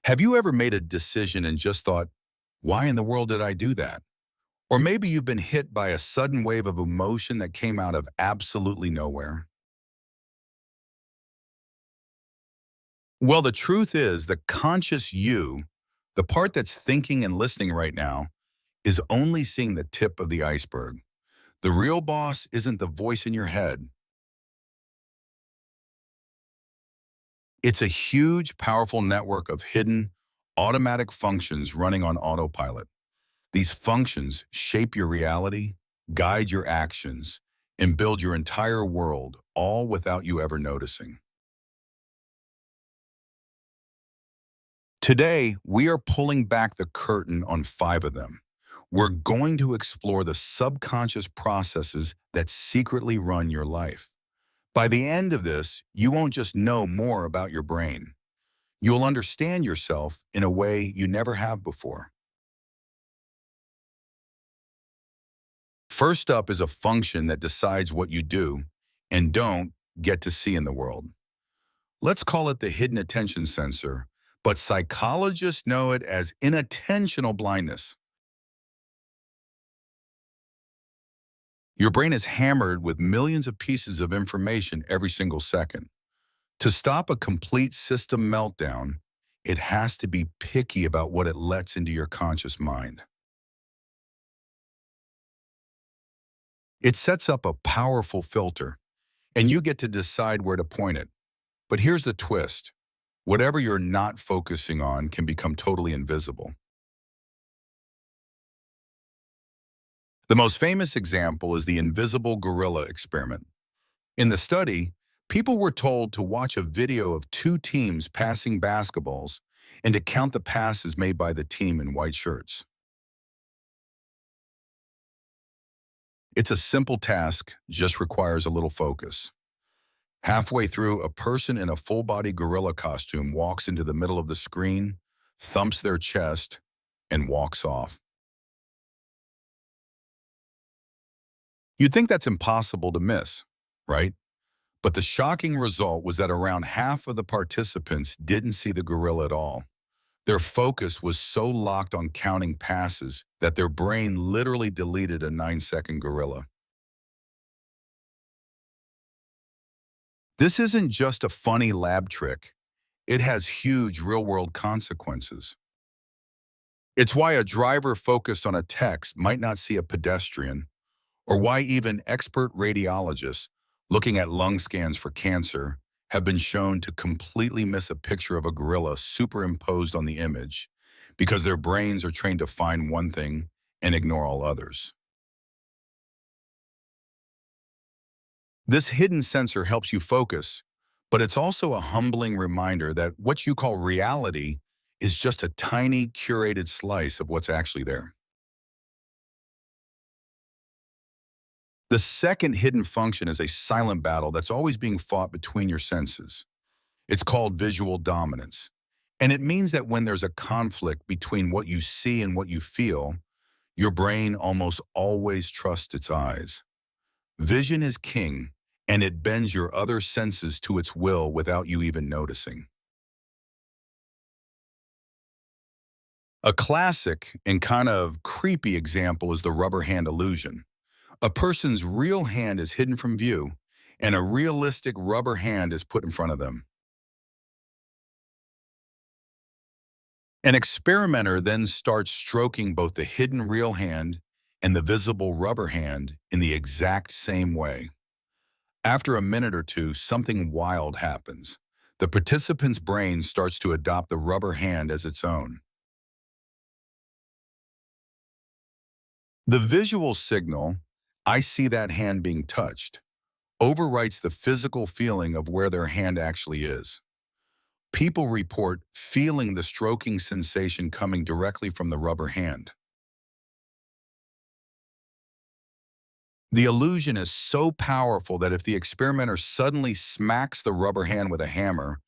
Have you ever made a decision and just thought, why in the world did I do that? Or maybe you've been hit by a sudden wave of emotion that came out of absolutely nowhere. Well, the truth is, the conscious you, the part that's thinking and listening right now, is only seeing the tip of the iceberg. The real boss isn't the voice in your head. It's a huge, powerful network of hidden, automatic functions running on autopilot. These functions shape your reality, guide your actions, and build your entire world, all without you ever noticing. Today, we are pulling back the curtain on 5 of them. We're going to explore the subconscious processes that secretly run your life. By the end of this, you won't just know more about your brain. You'll understand yourself in a way you never have before. First up is a function that decides what you do and don't get to see in the world. Let's call it the hidden attention sensor, but psychologists know it as inattentional blindness. Your brain is hammered with millions of pieces of information every single second. To stop a complete system meltdown, it has to be picky about what it lets into your conscious mind. It sets up a powerful filter, and you get to decide where to point it. But here's the twist. Whatever you're not focusing on can become totally invisible. The most famous example is the invisible gorilla experiment. In the study, people were told to watch a video of 2 teams passing basketballs and to count the passes made by the team in white shirts. It's a simple task, just requires a little focus. Halfway through, a person in a full-body gorilla costume walks into the middle of the screen, thumps their chest, and walks off. You'd think that's impossible to miss, right? But the shocking result was that around half of the participants didn't see the gorilla at all. Their focus was so locked on counting passes that their brain literally deleted a 9-second gorilla. This isn't just a funny lab trick. It has huge real-world consequences. It's why a driver focused on a text might not see a pedestrian, or why even expert radiologists looking at lung scans for cancer have been shown to completely miss a picture of a gorilla superimposed on the image because their brains are trained to find one thing and ignore all others. This hidden sensor helps you focus, but it's also a humbling reminder that what you call reality is just a tiny, curated slice of what's actually there. The second hidden function is a silent battle that's always being fought between your senses. It's called visual dominance. And it means that when there's a conflict between what you see and what you feel, your brain almost always trusts its eyes. Vision is king, and it bends your other senses to its will without you even noticing. A classic and kind of creepy example is the rubber hand illusion. A person's real hand is hidden from view, and a realistic rubber hand is put in front of them. An experimenter then starts stroking both the hidden real hand and the visible rubber hand in the exact same way. After a minute or two, something wild happens. The participant's brain starts to adopt the rubber hand as its own. The visual signal, "I see that hand being touched," overwrites the physical feeling of where their hand actually is. People report feeling the stroking sensation coming directly from the rubber hand. The illusion is so powerful that if the experimenter suddenly smacks the rubber hand with a hammer,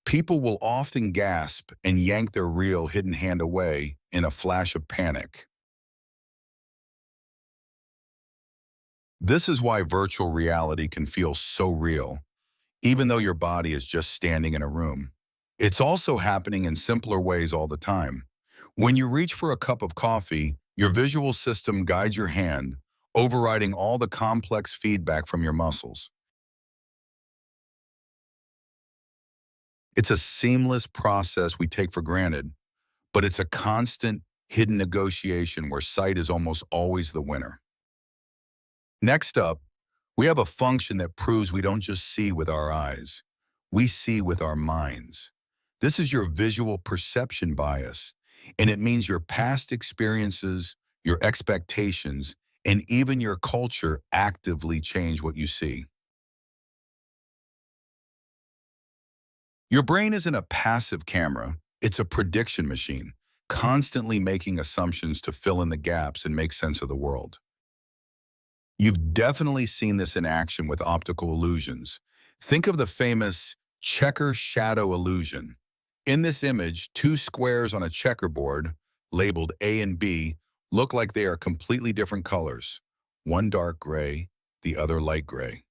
people will often gasp and yank their real hidden hand away in a flash of panic. This is why virtual reality can feel so real, even though your body is just standing in a room. It's also happening in simpler ways all the time. When you reach for a cup of coffee, your visual system guides your hand, overriding all the complex feedback from your muscles. It's a seamless process we take for granted, but it's a constant, hidden negotiation where sight is almost always the winner. Next up, we have a function that proves we don't just see with our eyes, we see with our minds. This is your visual perception bias, and it means your past experiences, your expectations, and even your culture actively change what you see. Your brain isn't a passive camera, it's a prediction machine, constantly making assumptions to fill in the gaps and make sense of the world. You've definitely seen this in action with optical illusions. Think of the famous checker shadow illusion. In this image, two squares on a checkerboard, labeled A and B, look like they are completely different colors. One dark gray, the other light gray.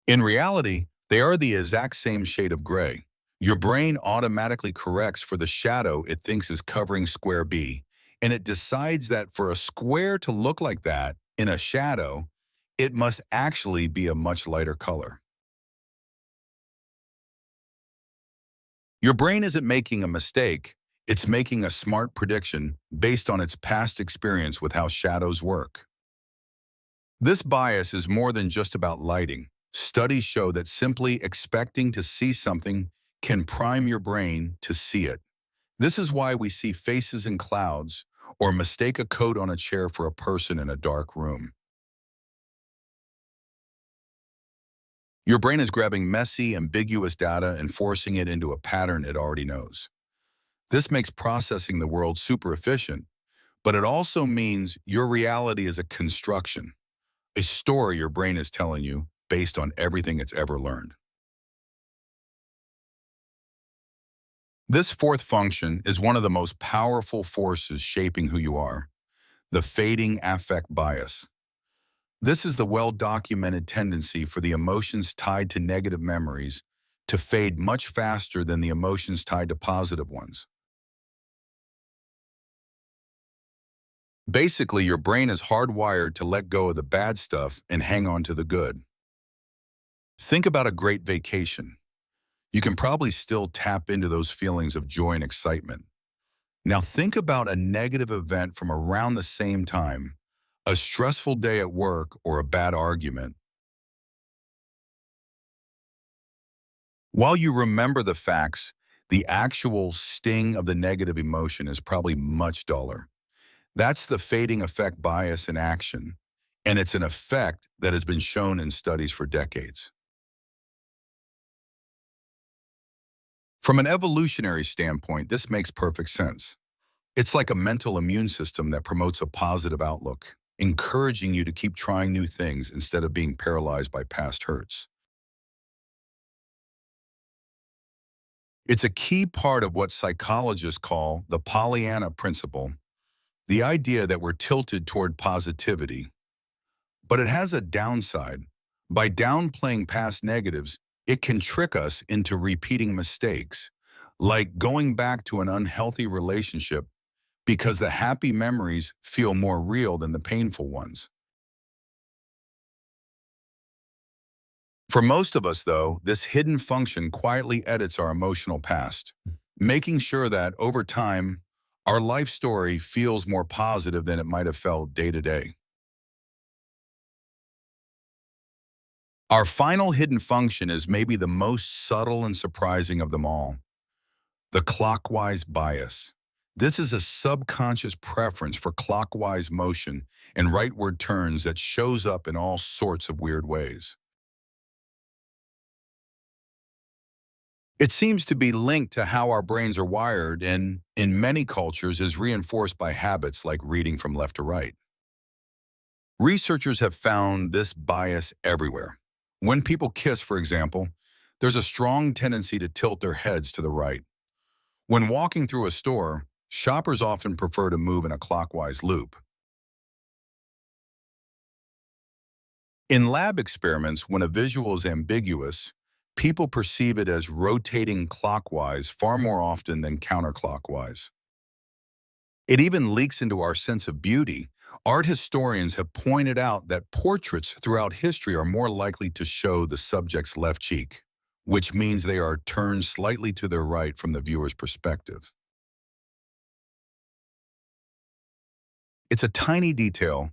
In reality, they are the exact same shade of gray. Your brain automatically corrects for the shadow it thinks is covering square B, and it decides that for a square to look like that in a shadow, it must actually be a much lighter color. Your brain isn't making a mistake, it's making a smart prediction based on its past experience with how shadows work. This bias is more than just about lighting. Studies show that simply expecting to see something can prime your brain to see it. This is why we see faces in clouds or mistake a coat on a chair for a person in a dark room. Your brain is grabbing messy, ambiguous data and forcing it into a pattern it already knows. This makes processing the world super efficient, but it also means your reality is a construction, a story your brain is telling you based on everything it's ever learned. This fourth function is one of the most powerful forces shaping who you are, the fading affect bias. This is the well-documented tendency for the emotions tied to negative memories to fade much faster than the emotions tied to positive ones. Basically, your brain is hardwired to let go of the bad stuff and hang on to the good. Think about a great vacation. You can probably still tap into those feelings of joy and excitement. Now think about a negative event from around the same time, a stressful day at work or a bad argument. While you remember the facts, the actual sting of the negative emotion is probably much duller. That's the fading effect bias in action, and it's an effect that has been shown in studies for decades. From an evolutionary standpoint, this makes perfect sense. It's like a mental immune system that promotes a positive outlook, encouraging you to keep trying new things instead of being paralyzed by past hurts. It's a key part of what psychologists call the Pollyanna principle, the idea that we're tilted toward positivity. But it has a downside. By downplaying past negatives, it can trick us into repeating mistakes, like going back to an unhealthy relationship because the happy memories feel more real than the painful ones. For most of us, though, this hidden function quietly edits our emotional past, making sure that, over time, our life story feels more positive than it might have felt day to day. Our final hidden function is maybe the most subtle and surprising of them all, the clockwise bias. This is a subconscious preference for clockwise motion and rightward turns that shows up in all sorts of weird ways. It seems to be linked to how our brains are wired and, in many cultures, is reinforced by habits like reading from left to right. Researchers have found this bias everywhere. When people kiss, for example, there's a strong tendency to tilt their heads to the right. When walking through a store, shoppers often prefer to move in a clockwise loop. In lab experiments, when a visual is ambiguous, people perceive it as rotating clockwise far more often than counterclockwise. It even leaks into our sense of beauty. Art historians have pointed out that portraits throughout history are more likely to show the subject's left cheek, which means they are turned slightly to their right from the viewer's perspective. It's a tiny detail,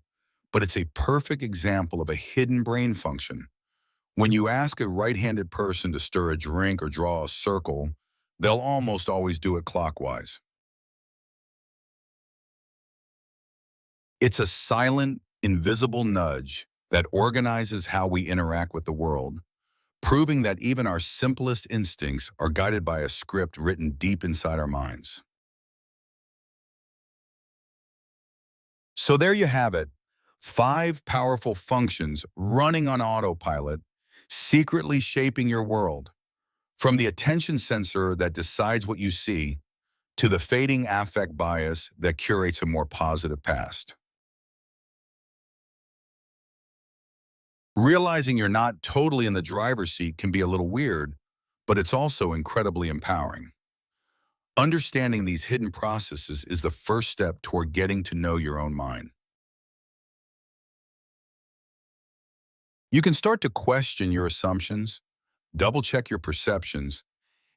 but it's a perfect example of a hidden brain function. When you ask a right-handed person to stir a drink or draw a circle, they'll almost always do it clockwise. It's a silent, invisible nudge that organizes how we interact with the world, proving that even our simplest instincts are guided by a script written deep inside our minds. So there you have it, 5 powerful functions running on autopilot, secretly shaping your world. From the attention sensor that decides what you see, to the fading affect bias that curates a more positive past. Realizing you're not totally in the driver's seat can be a little weird, but it's also incredibly empowering. Understanding these hidden processes is the first step toward getting to know your own mind. You can start to question your assumptions, double-check your perceptions,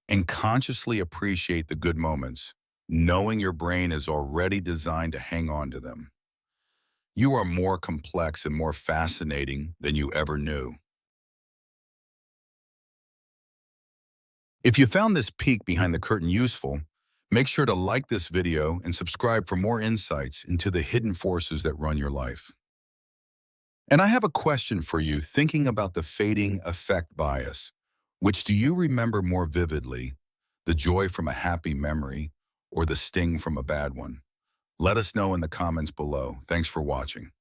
and consciously appreciate the good moments, knowing your brain is already designed to hang on to them. You are more complex and more fascinating than you ever knew. If you found this peek behind the curtain useful, make sure to like this video and subscribe for more insights into the hidden forces that run your life. And I have a question for you thinking about the fading affect bias. Which do you remember more vividly, the joy from a happy memory or the sting from a bad one? Let us know in the comments below. Thanks for watching.